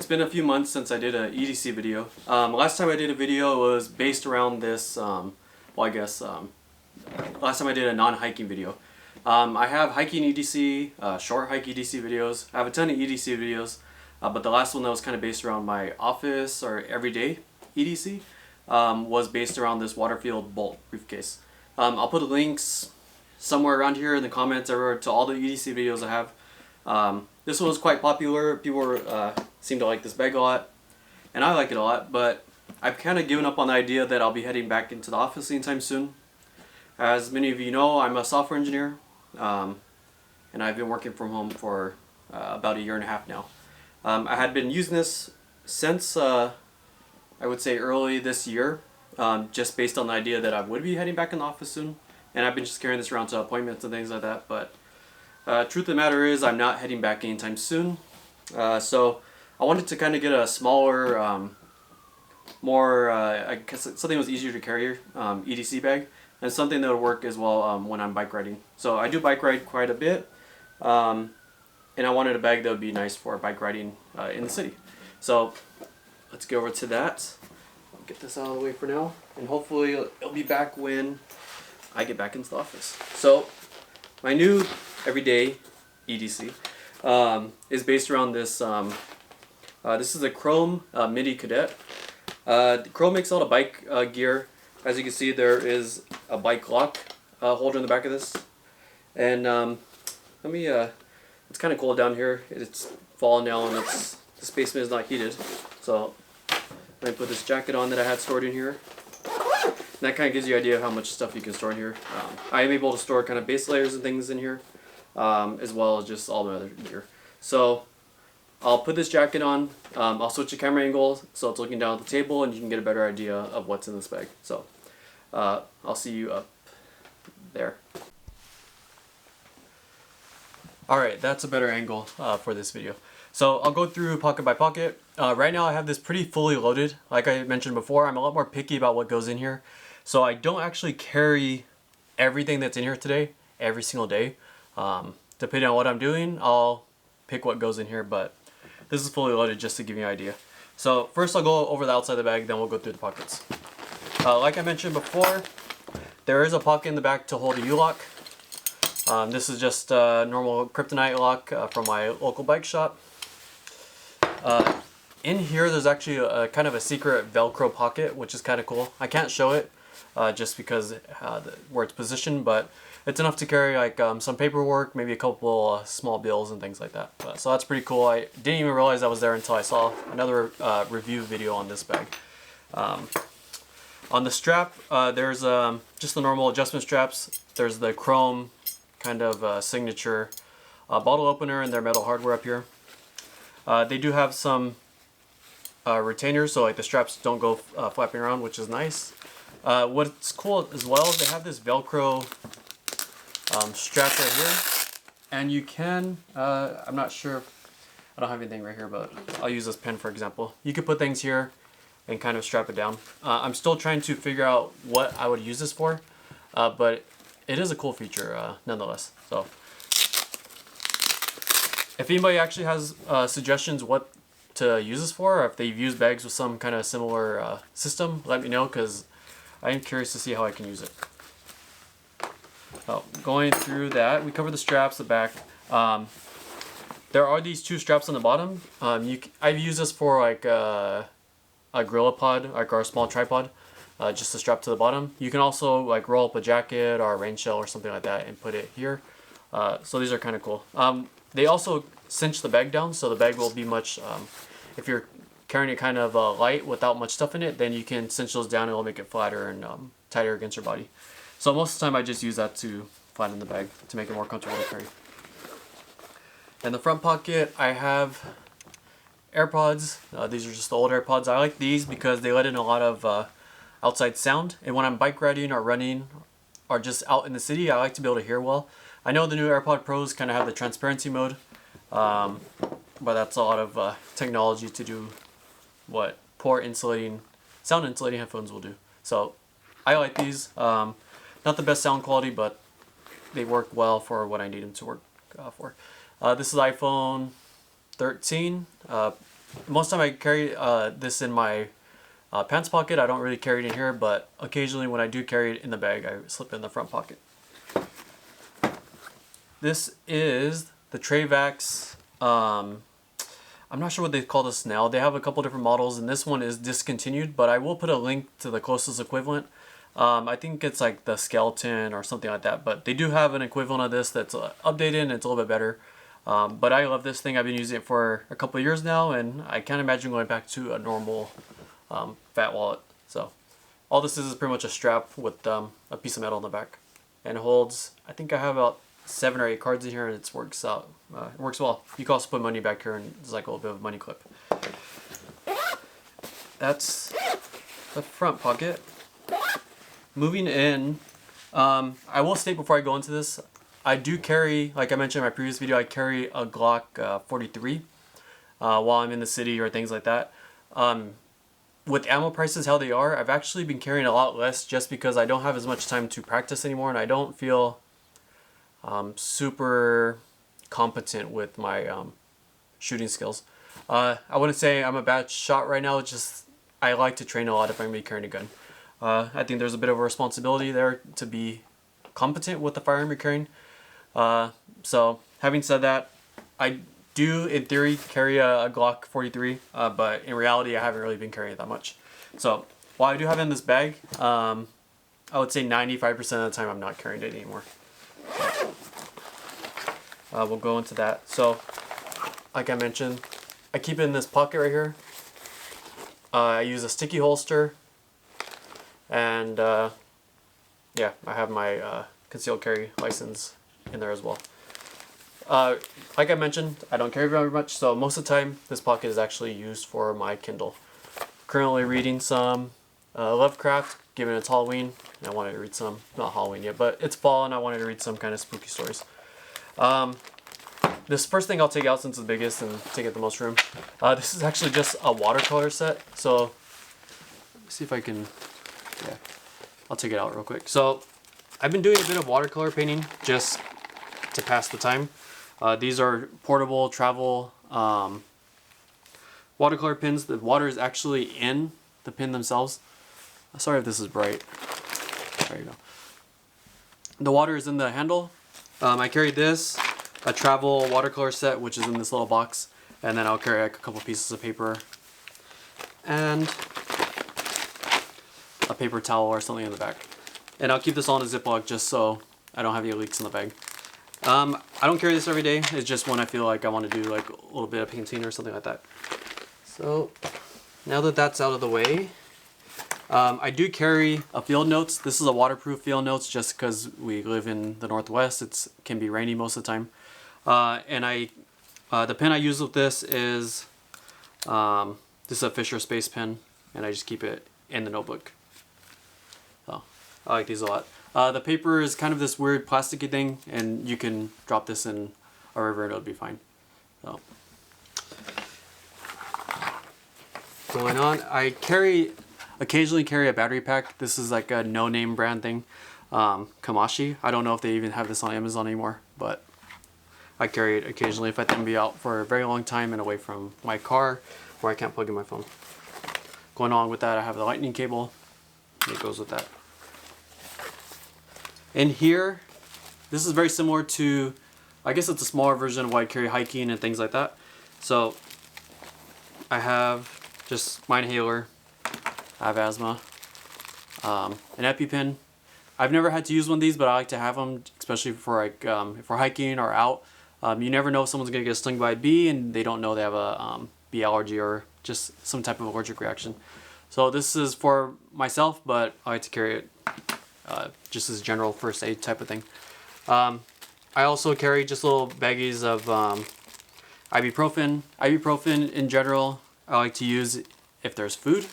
it's been a few months since I did an EDC video. Last time I did a video was based around this, last time I did a non-hiking video. I have hiking EDC, short hike EDC videos. I have a ton of EDC videos, but the last one that was kind of based around my office or everyday EDC was based around this Waterfield Bolt briefcase. I'll put links somewhere around here in the comments to all the EDC videos I have. This one was quite popular. People seem to like this bag a lot, and I like it a lot, but I've kind of given up on the idea that I'll be heading back into the office anytime soon. As many of you know, I'm a software engineer, and I've been working from home for about a year and a half now. I had been using this since I would say early this year, just based on the idea that I would be heading back in the office soon, and I've been just carrying this around to appointments and things like that. But truth of the matter is, I'm not heading back anytime soon. So I wanted to kind of get a smaller, I guess something that was easier to carry EDC bag, and something that would work as well when I'm bike riding. So I do bike ride quite a bit, and I wanted a bag that would be nice for bike riding in the city. So let's go over to that. I'll get this out of the way for now, and hopefully it'll be back when I get back into the office. So my new everyday EDC is based around this. This is a Chrome Mini Kadet. Chrome makes all the bike gear. As you can see, there is a bike Glock holder in the back of this, and it's kind of cold down here. It's fall now, and the basement is not heated. So let me put this jacket on that I had stored in here. And that kind of gives you an idea of how much stuff you can store in here. I am able to store kind of base layers and things in here, as well as just all the other gear. So I'll put this jacket on. I'll switch the camera angle so it's looking down at the table, and you can get a better idea of what's in this bag. So I'll see you up there. Alright, that's a better angle for this video. So I'll go through pocket by pocket. Right now I have this pretty fully loaded. Like I mentioned before, I'm a lot more picky about what goes in here. So I don't actually carry everything that's in here today, every single day. Depending on what I'm doing, I'll pick what goes in here, but this is fully loaded just to give you an idea. So first I'll go over the outside of the bag, then we'll go through the pockets. Like I mentioned before, there is a pocket in the back to hold a U-lock. This is just a normal kryptonite lock from my local bike shop. In here there's actually a kind of a secret Velcro pocket, which is kind of cool. I can't show it just because where it's positioned, but it's enough to carry like some paperwork, maybe a couple small bills and things like that. So that's pretty cool. I didn't even realize that was there until I saw another review video on this bag. On the strap, there's just the normal adjustment straps. There's the chrome kind of signature bottle opener and their metal hardware up here. They do have some retainers, so like the straps don't go flapping around, which is nice. What's cool as well is they have this Velcro strap right here, and you can, I'm not sure, I don't have anything right here, but I'll use this pen for example. You could put things here and kind of strap it down. I'm still trying to figure out what I would use this for, but it is a cool feature nonetheless. So if anybody actually has suggestions what to use this for, or if they've used bags with some kind of similar system, let me know, because I am curious to see how I can use it. Oh, going through that, we cover the straps, the back. There are these two straps on the bottom. I've used this for like a gorilla pod, like our small tripod, just to strap to the bottom. You can also like roll up a jacket or a rain shell or something like that and put it here. So these are kind of cool. They also cinch the bag down, so the bag will be much, if you're carrying it kind of light without much stuff in it, then you can cinch those down and it'll make it flatter and tighter against your body. So most of the time I just use that to flatten the bag to make it more comfortable to carry. In the front pocket I have AirPods. These are just the old AirPods. I like these because they let in a lot of outside sound, and when I'm bike riding or running or just out in the city, I like to be able to hear well. I know the new AirPod Pros kind of have the transparency mode, but that's a lot of technology to do what poor sound insulating headphones will do. So I like these. Not the best sound quality, but they work well for what I need them to work for. This is iPhone 13. most of the time I carry this in my pants pocket. I don't really carry it in here, but occasionally when I do carry it in the bag, I slip it in the front pocket. This is the Trayvax. I'm not sure what they call this now. They have a couple different models, and this one is discontinued, but I will put a link to the closest equivalent. I think it's like the Skeleton or something like that, but they do have an equivalent of this that's updated and it's a little bit better. But I love this thing. I've been using it for a couple of years now, and I can't imagine going back to a normal fat wallet. So all this is pretty much a strap with a piece of metal in the back, and it holds, I think I have about 7 or 8 cards in here, and it works out. It works well. You can also put money back here, and it's like a little bit of a money clip. That's the front pocket. Moving in, I will state before I go into this, I do carry, like I mentioned in my previous video, I carry a Glock 43 while I'm in the city or things like that. With ammo prices how they are, I've actually been carrying a lot less just because I don't have as much time to practice anymore, and I don't feel super competent with my shooting skills. I wouldn't say I'm a bad shot right now, it's just I like to train a lot if I'm going to be carrying a gun. I think there's a bit of a responsibility there to be competent with the firearm you're carrying. So having said that, I do in theory carry a Glock 43, but in reality I haven't really been carrying it that much. So while I do have it in this bag, I would say 95% of the time I'm not carrying it anymore. We'll go into that. So like I mentioned, I keep it in this pocket right here. I use a sticky holster, and yeah, I have my concealed carry license in there as well. Like I mentioned, I don't carry very much, so most of the time this pocket is actually used for my Kindle. Currently reading some Lovecraft, given it's Halloween, and I wanted to read some, not Halloween yet, but it's fall and I wanted to read some kind of spooky stories. This first thing I'll take out, since it's the biggest and take up the most room, this is actually just a watercolor set. So let's see if I can, yeah, I'll take it out real quick. So I've been doing a bit of watercolor painting just to pass the time. These are portable travel watercolor pins. The water is actually in the pin themselves. Sorry if this is bright. There you go. The water is in the handle. I carry this, a travel watercolor set, which is in this little box, and then I'll carry like a couple pieces of paper and a paper towel or something in the back. And I'll keep this all in a Ziploc just so I don't have any leaks in the bag. I don't carry this every day. It's just when I feel like I want to do like a little bit of painting or something like that. So now that that's out of the way, I do carry a field notes. This is a waterproof field notes just because we live in the Northwest. It can be rainy most of the time. And the pen I use with this is this is a Fisher Space pen, and I just keep it in the notebook. So I like these a lot. The paper is kind of this weird plasticky thing, and you can drop this in a river and it'll be fine. So going on, I occasionally carry a battery pack. This is like a no-name brand thing, Kamashi. I don't know if they even have this on Amazon anymore, but I carry it occasionally if I can be out for a very long time and away from my car where I can't plug in my phone. Going on with that, I have the lightning cable. It goes with that. In here, this is very similar to, I guess it's a smaller version of what I carry hiking and things like that. So I have just my inhaler. I have asthma, an EpiPen. I've never had to use one of these, but I like to have them, especially for like if we're hiking or out. You never know if someone's gonna get stung by a bee and they don't know they have a bee allergy or just some type of allergic reaction. So this is for myself, but I like to carry it just as general first aid type of thing. I also carry just little baggies of ibuprofen. Ibuprofen in general, I like to use if there's food.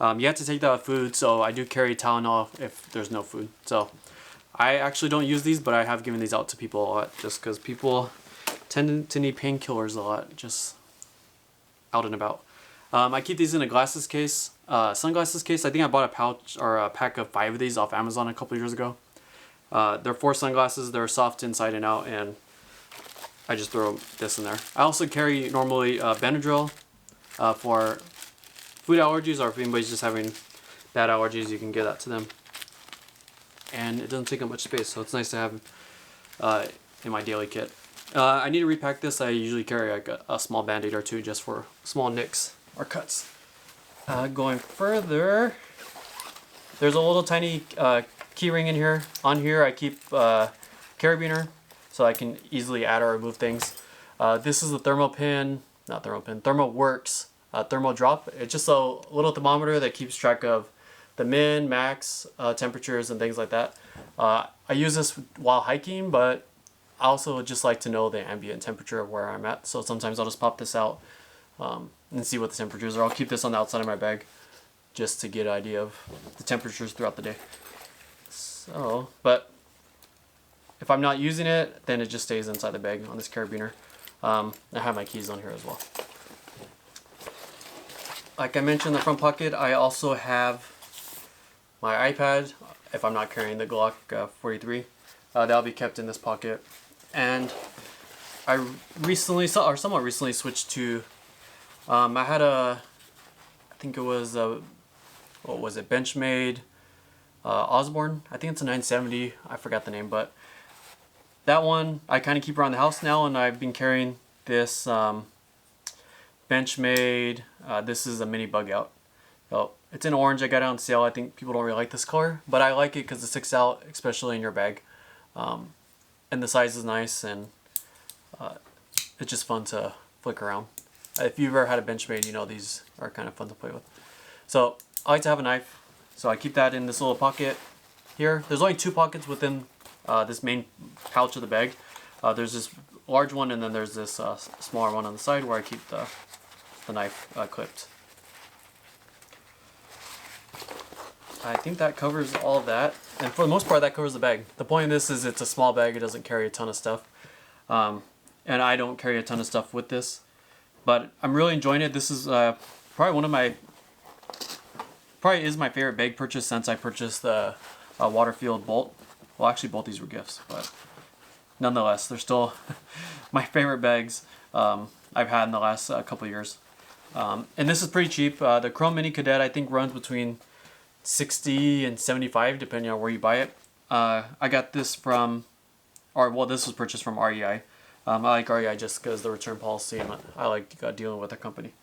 You have to take that with food, so I do carry Tylenol if there's no food. So I actually don't use these, but I have given these out to people a lot just because people tend to need painkillers a lot, just out and about. I keep these in a glasses case, sunglasses case. I think I bought a pouch or a pack of 5 of these off Amazon a couple years ago. They're 4 sunglasses. They're soft inside and out, and I just throw this in there. I also carry normally Benadryl, for food allergies, or if anybody's just having bad allergies, you can give that to them. And it doesn't take up much space, so it's nice to have in my daily kit. I need to repack this. I usually carry like a small band-aid or two just for small nicks or cuts. Going further, there's a little tiny key ring in here. On here I keep carabiner, so I can easily add or remove things. This is the ThermoWorks thermal drop. It's just a little thermometer that keeps track of the min, max temperatures and things like that. I use this while hiking, but I also just like to know the ambient temperature of where I'm at. So sometimes I'll just pop this out and see what the temperatures are. I'll keep this on the outside of my bag just to get an idea of the temperatures throughout the day. So, but if I'm not using it, then it just stays inside the bag on this carabiner. I have my keys on here as well. Like I mentioned, in the front pocket, I also have my iPad. If I'm not carrying the Glock 43, that'll be kept in this pocket. And I recently, or somewhat recently, switched to, I had I think it was what was it, Benchmade Osborne. I think it's a 970. I forgot the name, but that one I kind of keep around the house now, and I've been carrying this Benchmade. This is a mini bug out. So it's in orange. I got it on sale. I think people don't really like this color, but I like it because it sticks out, especially in your bag. And the size is nice, and it's just fun to flick around. If you've ever had a Benchmade, you know these are kind of fun to play with. So I like to have a knife, so I keep that in this little pocket here. There's only 2 pockets within this main pouch of the bag. There's this large one, and then there's this smaller one on the side where I keep the knife clipped. I think that covers all of that, and for the most part that covers the bag. The point of this is it's a small bag. It doesn't carry a ton of stuff, and I don't carry a ton of stuff with this, but I'm really enjoying it. This is probably is my favorite bag purchase since I purchased the Waterfield Bolt. Well, actually both these were gifts, but nonetheless they're still my favorite bags I've had in the last couple of years. And this is pretty cheap. The Chrome Mini Cadet I think runs between $60 and $75 depending on where you buy it. I got this from, this was purchased from REI. I like REI just because the return policy, and I like dealing with their company.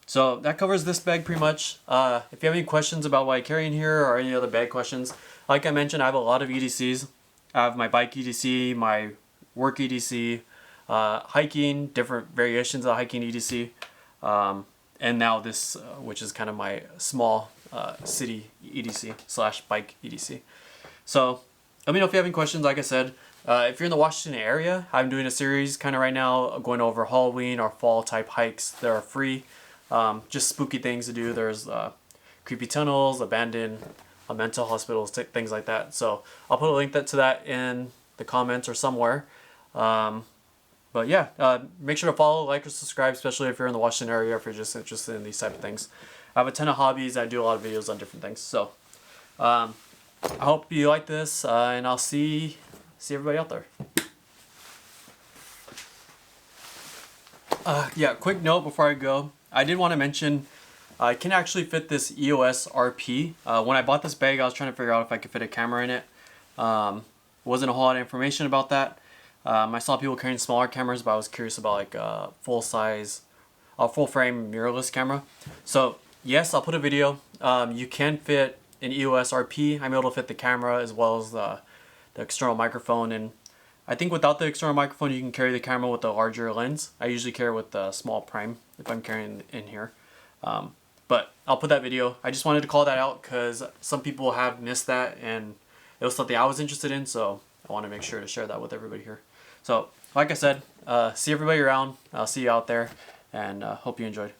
So that covers this bag pretty much. If you have any questions about what I carry in here or any other bag questions, like I mentioned, I have a lot of EDCs. I have my bike EDC, my work EDC, hiking, different variations of hiking EDC, and now this, which is kind of my small city EDC / bike EDC. So let me know if you have any questions. Like I said, if you're in the Washington area, I'm doing a series kind of right now going over Halloween or fall type hikes that are free. Just spooky things to do. There's creepy tunnels, abandoned mental hospitals, things like that. So I'll put a link to that in the comments or somewhere. But yeah, make sure to follow, like, or subscribe, especially if you're in the Washington area, if you're just interested in these type of things. I have a ton of hobbies. I do a lot of videos on different things. So I hope you like this, and I'll see everybody out there. Yeah, quick note before I go. I did want to mention I can actually fit this EOS RP. When I bought this bag, I was trying to figure out if I could fit a camera in it. Wasn't a whole lot of information about that. I saw people carrying smaller cameras, but I was curious about like a full frame mirrorless camera. So yes, I'll put a video. You can fit an EOS RP. I'm able to fit the camera as well as the external microphone, and I think without the external microphone you can carry the camera with a larger lens. I usually carry with the small prime if I'm carrying in here. But I'll put that video. I just wanted to call that out because some people have missed that, and it was something I was interested in, so I want to make sure to share that with everybody here. So like I said, see everybody around. I'll see you out there, and hope you enjoyed.